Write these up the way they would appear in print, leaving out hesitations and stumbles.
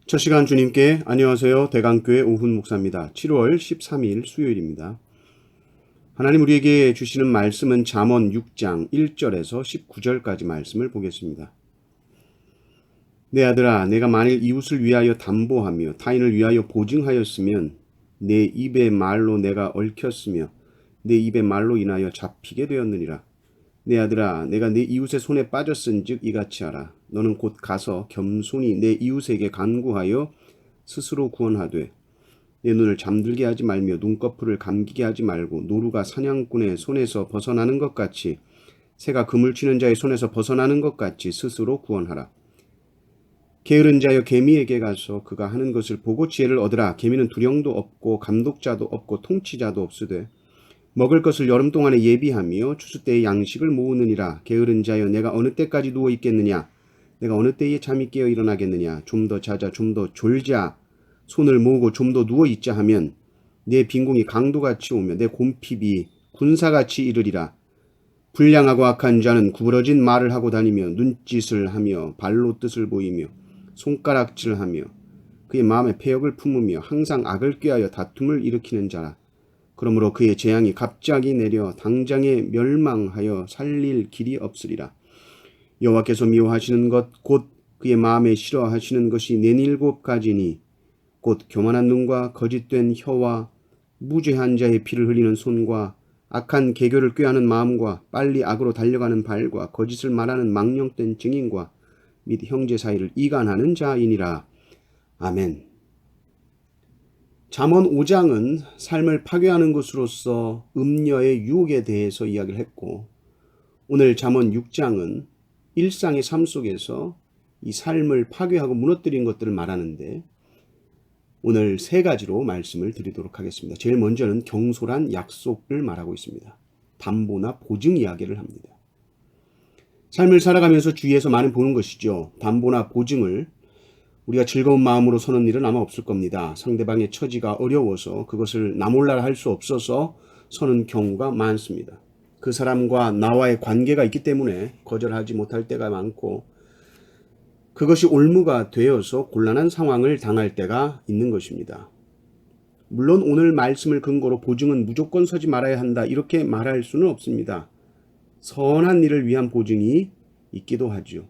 첫 시간 주님께 안녕하세요. 대강교회 오훈 목사입니다. 7월 13일 수요일입니다. 하나님 우리에게 주시는 말씀은 잠언 6장 1절에서 19절까지 말씀을 보겠습니다. 내 아들아, 내가 만일 이웃을 위하여 담보하며 타인을 위하여 보증하였으면 내 입의 말로 내가 얽혔으며 내 입의 말로 인하여 잡히게 되었느니라. 내 아들아, 내가 내 이웃의 손에 빠졌은즉 이같이 하라. 너는 곧 가서 겸손히 내 이웃에게 간구하여 스스로 구원하되 내 눈을 잠들게 하지 말며 눈꺼풀을 감기게 하지 말고 노루가 사냥꾼의 손에서 벗어나는 것 같이 새가 그물 치는 자의 손에서 벗어나는 것 같이 스스로 구원하라. 게으른 자여 개미에게 가서 그가 하는 것을 보고 지혜를 얻으라. 개미는 두령도 없고 감독자도 없고 통치자도 없으되 먹을 것을 여름 동안에 예비하며 추수 때에 양식을 모으느니라. 게으른 자여 내가 어느 때까지 누워 있겠느냐? 내가 어느 때에 잠이 깨어 일어나겠느냐? 좀 더 자자, 좀 더 졸자. 손을 모으고 좀 더 누워 있자 하면 내 빈궁이 강도같이 오며 내 곰핍이 군사같이 이르리라. 불량하고 악한 자는 구부러진 말을 하고 다니며 눈짓을 하며 발로 뜻을 보이며 손가락질하며 그의 마음에 패역을 품으며 항상 악을 꾀하여 다툼을 일으키는 자라. 그러므로 그의 재앙이 갑자기 내려 당장에 멸망하여 살릴 길이 없으리라. 여호와께서 미워하시는 것 곧 그의 마음에 싫어하시는 것이 47가지니 곧 교만한 눈과 거짓된 혀와 무죄한 자의 피를 흘리는 손과 악한 계교를 꾀하는 마음과 빨리 악으로 달려가는 발과 거짓을 말하는 망령된 증인과 및 형제 사이를 이간하는 자이니라. 아멘. 잠언 5장은 삶을 파괴하는 것으로서 음녀의 유혹에 대해서 이야기를 했고, 오늘 잠언 6장은 일상의 삶 속에서 이 삶을 파괴하고 무너뜨린 것들을 말하는데, 오늘 세 가지로 말씀을 드리도록 하겠습니다. 제일 먼저는 경솔한 약속을 말하고 있습니다. 담보나 보증 이야기를 합니다. 삶을 살아가면서 주위에서 많이 보는 것이죠. 담보나 보증을 우리가 즐거운 마음으로 서는 일은 아마 없을 겁니다. 상대방의 처지가 어려워서 그것을 나 몰라 할 수 없어서 서는 경우가 많습니다. 그 사람과 나와의 관계가 있기 때문에 거절하지 못할 때가 많고 그것이 올무가 되어서 곤란한 상황을 당할 때가 있는 것입니다. 물론 오늘 말씀을 근거로 보증은 무조건 서지 말아야 한다 이렇게 말할 수는 없습니다. 선한 일을 위한 보증이 있기도 하죠.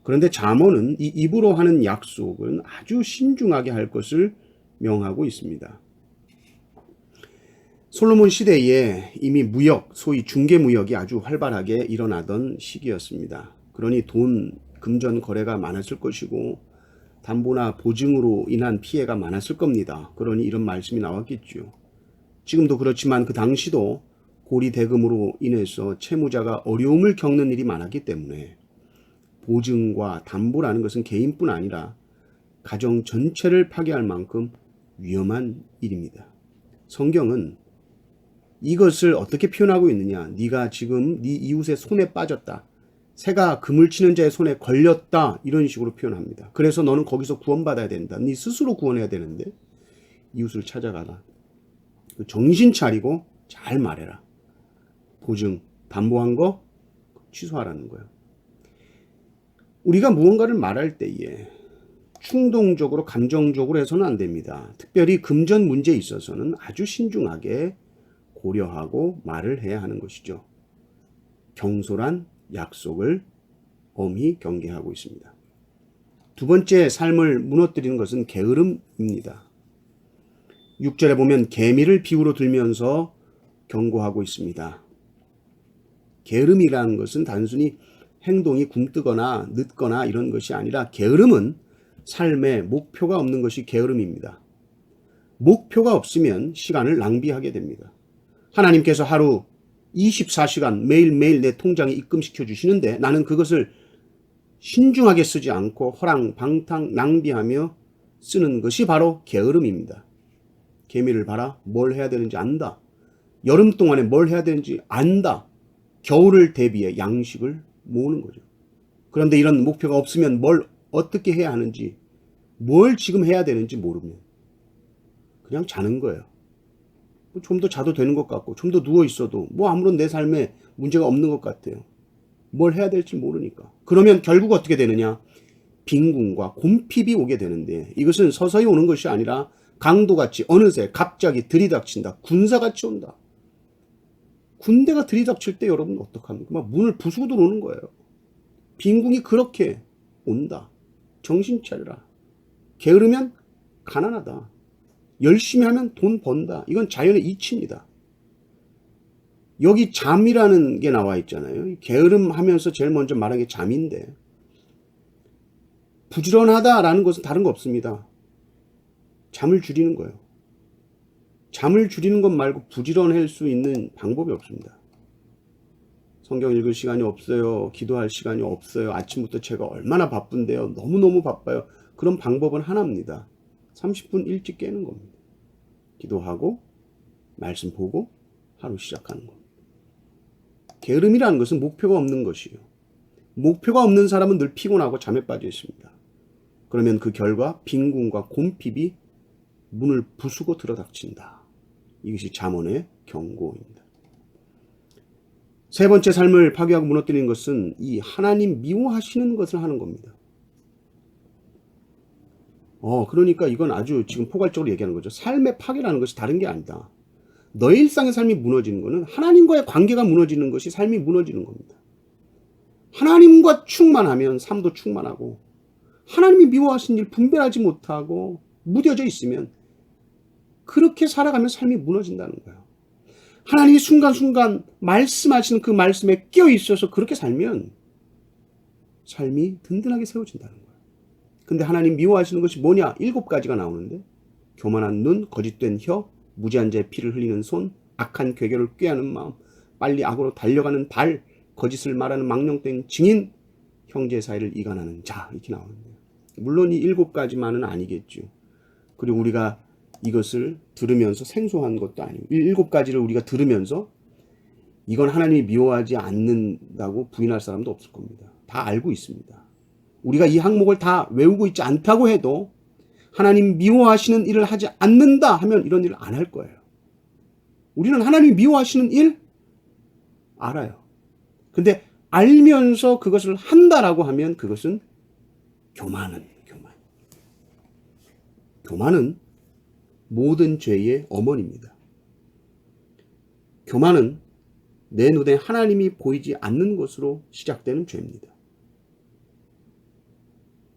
그런데 잠언은 이 입으로 하는 약속은 아주 신중하게 할 것을 명하고 있습니다. 솔로몬 시대에 이미 무역, 소위 중개무역이 아주 활발하게 일어나던 시기였습니다. 그러니 돈, 금전 거래가 많았을 것이고 담보나 보증으로 인한 피해가 많았을 겁니다. 그러니 이런 말씀이 나왔겠죠. 지금도 그렇지만 그 당시도 고리 대금으로 인해서 채무자가 어려움을 겪는 일이 많았기 때문에 보증과 담보라는 것은 개인뿐 아니라 가정 전체를 파괴할 만큼 위험한 일입니다. 성경은 이것을 어떻게 표현하고 있느냐? 네가 지금 네 이웃의 손에 빠졌다. 새가 그물 치는 자의 손에 걸렸다. 이런 식으로 표현합니다. 그래서 너는 거기서 구원받아야 된다. 네 스스로 구원해야 되는데 이웃을 찾아가라. 정신 차리고 잘 말해라. 보증, 담보한 거 취소하라는 거예요. 우리가 무언가를 말할 때에 충동적으로 감정적으로 해서는 안 됩니다. 특별히 금전 문제에 있어서는 아주 신중하게 고려하고 말을 해야 하는 것이죠. 경솔한 약속을 엄히 경계하고 있습니다. 두 번째 삶을 무너뜨리는 것은 게으름입니다. 6절에 보면 개미를 비유로 들면서 경고하고 있습니다. 게으름이라는 것은 단순히 행동이 굼뜨거나 늦거나 이런 것이 아니라 게으름은 삶에 목표가 없는 것이 게으름입니다. 목표가 없으면 시간을 낭비하게 됩니다. 하나님께서 하루 24시간 매일매일 내 통장에 입금시켜 주시는데 나는 그것을 신중하게 쓰지 않고 허랑방탕 낭비하며 쓰는 것이 바로 게으름입니다. 개미를 봐라. 뭘 해야 되는지 안다. 여름 동안에 뭘 해야 되는지 안다. 겨울을 대비해 양식을 모으는 거죠. 그런데 이런 목표가 없으면 뭘 어떻게 해야 하는지, 뭘 지금 해야 되는지 모르면 그냥 자는 거예요. 좀 더 자도 되는 것 같고 좀 더 누워 있어도 뭐 아무런 내 삶에 문제가 없는 것 같아요. 뭘 해야 될지 모르니까. 그러면 결국 어떻게 되느냐? 빈궁과 곰핍이 오게 되는데 이것은 서서히 오는 것이 아니라 강도같이 어느새 갑자기 들이닥친다. 군사같이 온다. 군대가 들이닥칠 때 여러분 어떡합니까? 막 문을 부수고 들어오는 거예요. 빈궁이 그렇게 온다. 정신 차려라. 게으르면 가난하다. 열심히 하면 돈 번다. 이건 자연의 이치입니다. 여기 잠이라는 게 나와 있잖아요. 게으름 하면서 제일 먼저 말한 게 잠인데 부지런하다라는 것은 다른 거 없습니다. 잠을 줄이는 거예요. 잠을 줄이는 것 말고 부지런할 수 있는 방법이 없습니다. 성경 읽을 시간이 없어요. 기도할 시간이 없어요. 아침부터 제가 얼마나 바쁜데요. 너무너무 바빠요. 그런 방법은 하나입니다. 30분 일찍 깨는 겁니다. 기도하고 말씀 보고 하루 시작하는 겁니다. 게으름이라는 것은 목표가 없는 것이에요. 목표가 없는 사람은 늘 피곤하고 잠에 빠져 있습니다. 그러면 그 결과 빈궁과 곰핍이 문을 부수고 들어닥친다. 이것이 잠언의 경고입니다. 세 번째 삶을 파괴하고 무너뜨리는 것은 이 하나님 미워하시는 것을 하는 겁니다. 그러니까 이건 아주 지금 포괄적으로 얘기하는 거죠. 삶의 파괴라는 것이 다른 게 아니다. 너의 일상의 삶이 무너지는 것은 하나님과의 관계가 무너지는 것이 삶이 무너지는 겁니다. 하나님과 충만하면 삶도 충만하고 하나님이 미워하신 일 분별하지 못하고 무뎌져 있으면 그렇게 살아가면 삶이 무너진다는 거예요. 하나님이 순간순간 말씀하시는 그 말씀에 끼어 있어서 그렇게 살면 삶이 든든하게 세워진다는 거예요. 근데 하나님 미워하시는 것이 뭐냐? 7가지가 나오는데 교만한 눈, 거짓된 혀, 무지한 자의 피를 흘리는 손, 악한 괴결을 꾀하는 마음, 빨리 악으로 달려가는 발, 거짓을 말하는 망령된 증인, 형제 사이를 이간하는 자, 이렇게 나오는데요. 물론 이 7가지만은 아니겠죠. 그리고 우리가 이것을 들으면서 생소한 것도 아니고 이 7가지를 우리가 들으면서 이건 하나님이 미워하지 않는다고 부인할 사람도 없을 겁니다. 다 알고 있습니다. 우리가 이 항목을 다 외우고 있지 않다고 해도 하나님 미워하시는 일을 하지 않는다 하면 이런 일을 안 할 거예요. 우리는 하나님 미워하시는 일 알아요. 근데 알면서 그것을 한다라고 하면 그것은 교만은 모든 죄의 어머니입니다. 교만은 내 눈에 하나님이 보이지 않는 것으로 시작되는 죄입니다.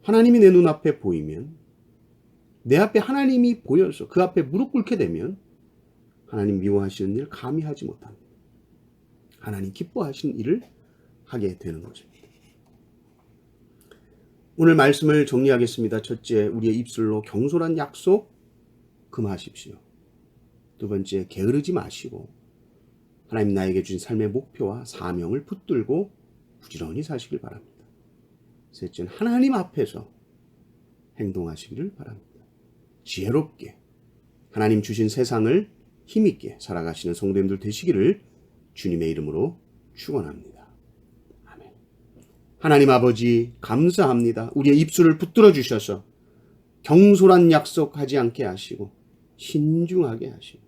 하나님이 내 눈앞에 보이면 내 앞에 하나님이 보여서 그 앞에 무릎 꿇게 되면 하나님 미워하시는 일 감히 하지 못합니다. 하나님 기뻐하시는 일을 하게 되는 것입니다. 오늘 말씀을 정리하겠습니다. 첫째, 우리의 입술로 경솔한 약속 금하십시오. 두 번째, 게으르지 마시고 하나님 나에게 주신 삶의 목표와 사명을 붙들고 부지런히 사시길 바랍니다. 셋째는 하나님 앞에서 행동하시기를 바랍니다. 지혜롭게 하나님 주신 세상을 힘있게 살아가시는 성도님들 되시기를 주님의 이름으로 축원합니다. 아멘. 하나님 아버지 감사합니다. 우리의 입술을 붙들어 주셔서 경솔한 약속하지 않게 하시고 신중하게 하시고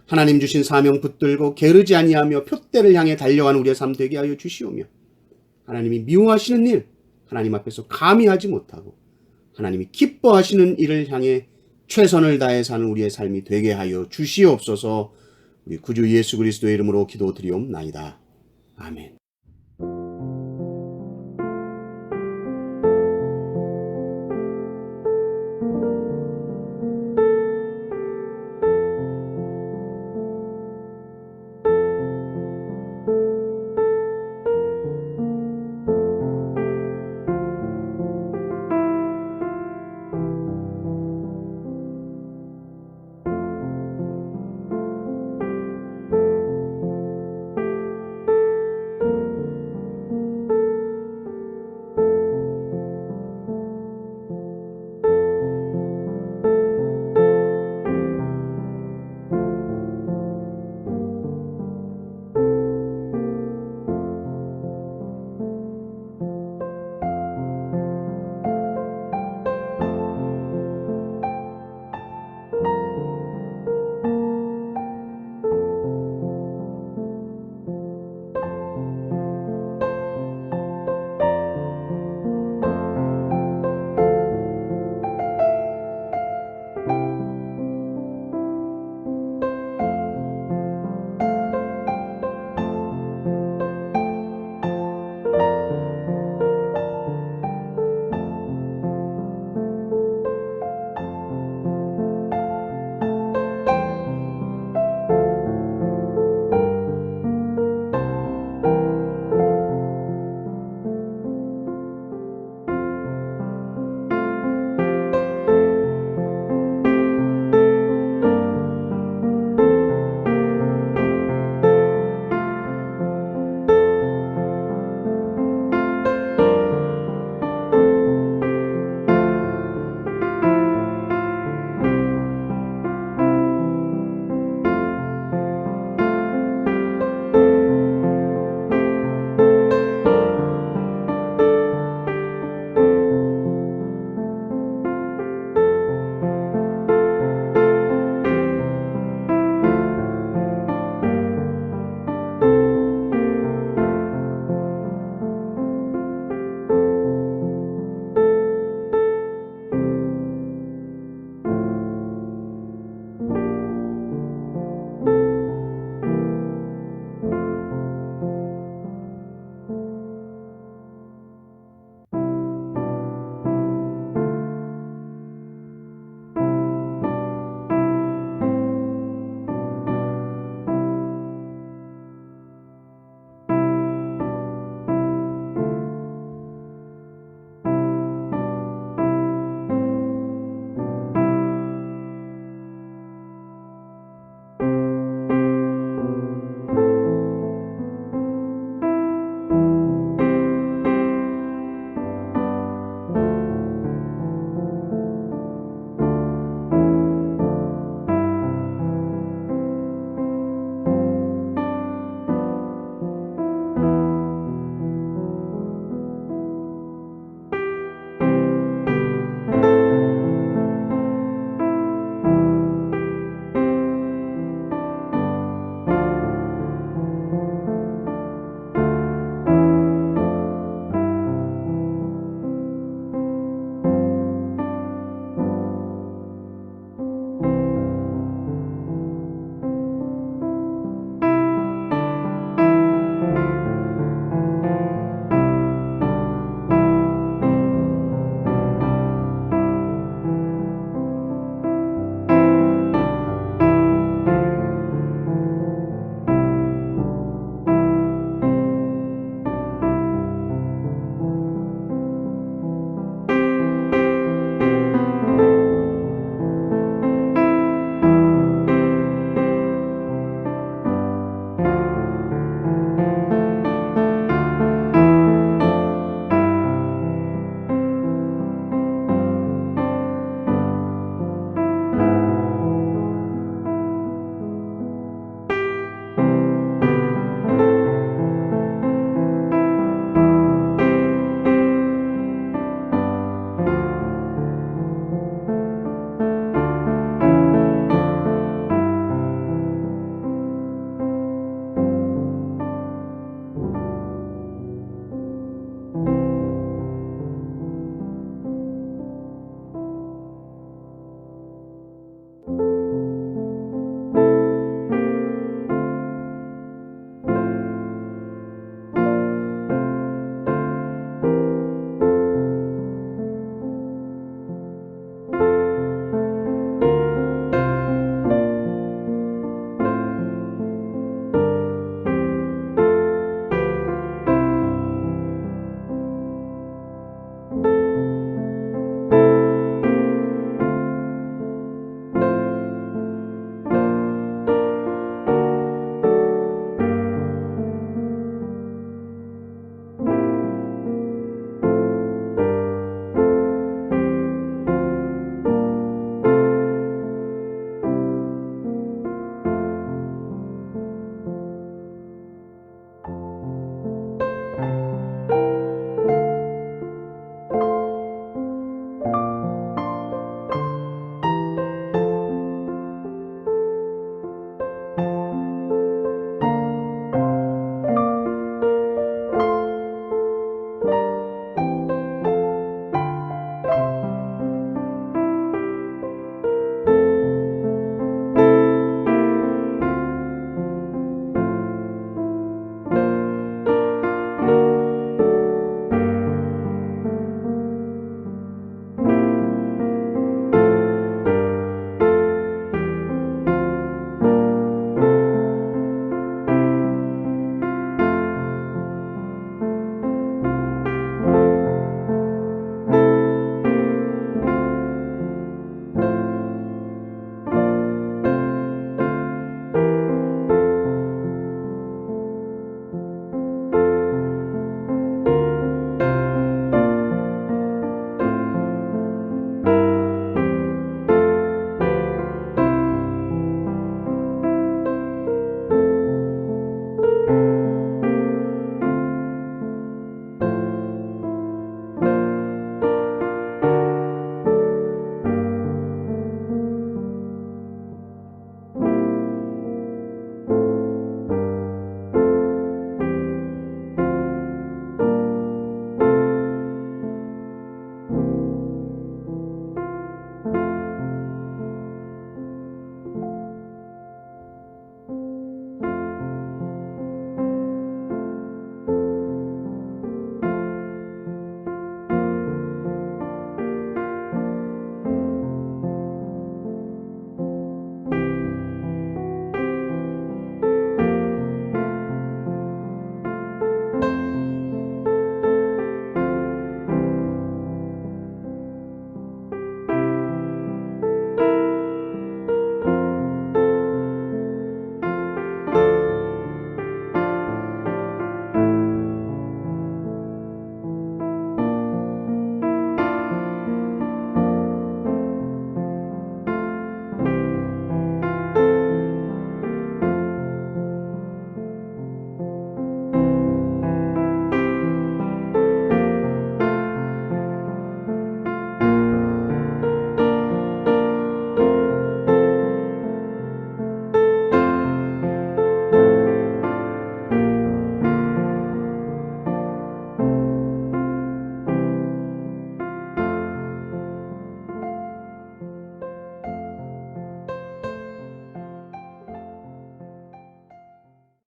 하나님 주신 사명 붙들고 게으르지 아니하며 표대를 향해 달려가는 우리의 삶 되게 하여 주시오며 하나님이 미워하시는 일 하나님 앞에서 감히 하지 못하고 하나님이 기뻐하시는 일을 향해 최선을 다해 사는 우리의 삶이 되게 하여 주시옵소서. 우리 구주 예수 그리스도의 이름으로 기도드리옵나이다. 아멘.